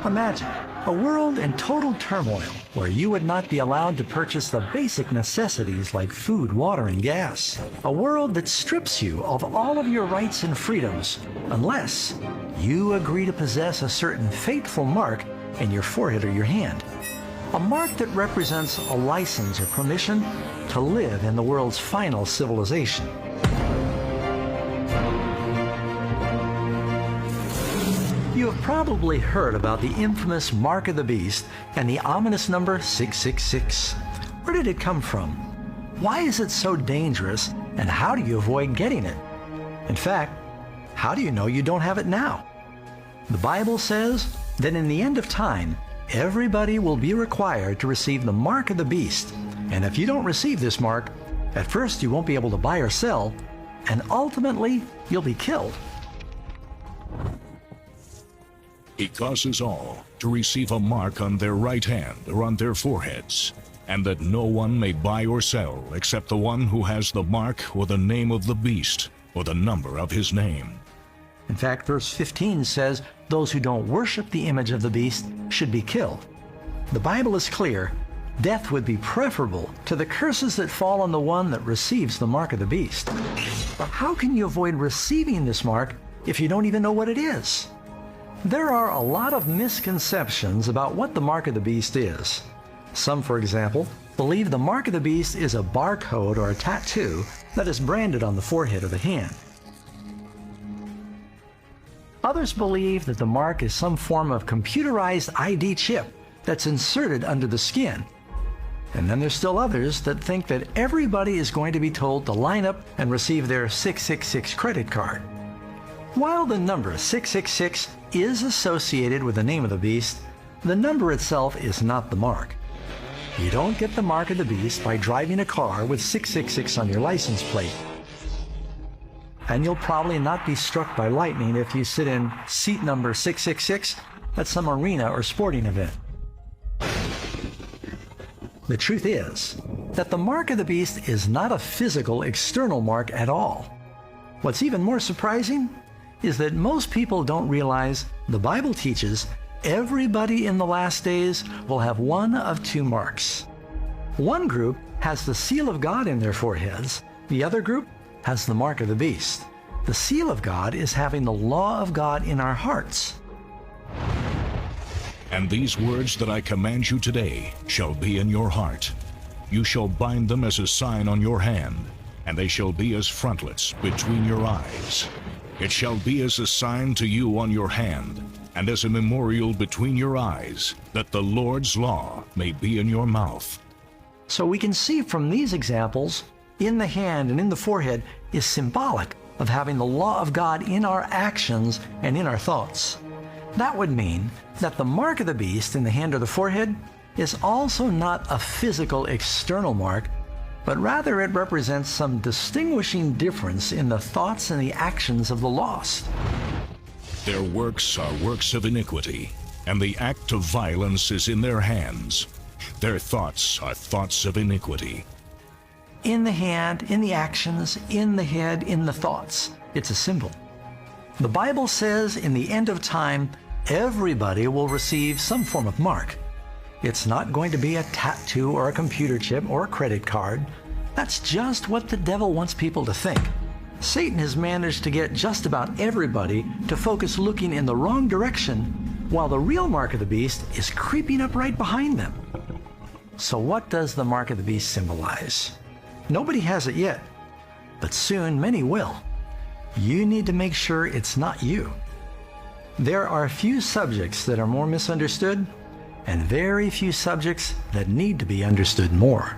Imagine a world in total turmoil where you would not be allowed to purchase the basic necessities like food, water, and gas. A world that strips you of all of your rights and freedoms unless you agree to possess a certain fateful mark in your forehead or your hand. A mark that represents a license or permission to live in the world's final civilization. You have probably heard about the infamous Mark of the Beast and the ominous number 666. Where did it come from? Why is it so dangerous, and how do you avoid getting it? In fact, how do you know you don't have it now? The Bible says that in the end of time, everybody will be required to receive the Mark of the Beast. And if you don't receive this mark, at first you won't be able to buy or sell, and ultimately you'll be killed. He causes all to receive a mark on their right hand or on their foreheads, and that no one may buy or sell except the one who has the mark or the name of the beast or the number of his name. In fact, verse 15 says those who don't worship the image of the beast should be killed. The Bible is clear. Death would be preferable to the curses that fall on the one that receives the mark of the beast. But how can you avoid receiving this mark if you don't even know what it is? There are a lot of misconceptions about what the Mark of the Beast is. Some, for example, believe the Mark of the Beast is a barcode or a tattoo that is branded on the forehead or the hand. Others believe that the mark is some form of computerized ID chip that's inserted under the skin. And then there's still others that think that everybody is going to be told to line up and receive their 666 credit card. While the number 666 is associated with the name of the beast, the number itself is not the mark. You don't get the Mark of the Beast by driving a car with 666 on your license plate. And you'll probably not be struck by lightning if you sit in seat number 666 at some arena or sporting event. The truth is that the Mark of the Beast is not a physical external mark at all. What's even more surprising is that most people don't realize the Bible teaches everybody in the last days will have one of two marks. One group has the seal of God in their foreheads. The other group has the mark of the beast. The seal of God is having the law of God in our hearts. And these words that I command you today shall be in your heart. You shall bind them as a sign on your hand, and they shall be as frontlets between your eyes. It shall be as a sign to you on your hand, and as a memorial between your eyes, that the Lord's law may be in your mouth. So we can see from these examples, in the hand and in the forehead is symbolic of having the law of God in our actions and in our thoughts. That would mean that the mark of the beast in the hand or the forehead is also not a physical external mark, but rather it represents some distinguishing difference in the thoughts and the actions of the lost. Their works are works of iniquity, and the act of violence is in their hands. Their thoughts are thoughts of iniquity. In the hand, in the actions, in the head, in the thoughts. It's a symbol. The Bible says in the end of time, everybody will receive some form of mark. It's not going to be a tattoo or a computer chip or a credit card. That's just what the devil wants people to think. Satan has managed to get just about everybody to focus looking in the wrong direction, while the real mark of the beast is creeping up right behind them. So what does the mark of the beast symbolize? Nobody has it yet, but soon many will. You need to make sure it's not you. There are few subjects that are more misunderstood, and very few subjects that need to be understood more.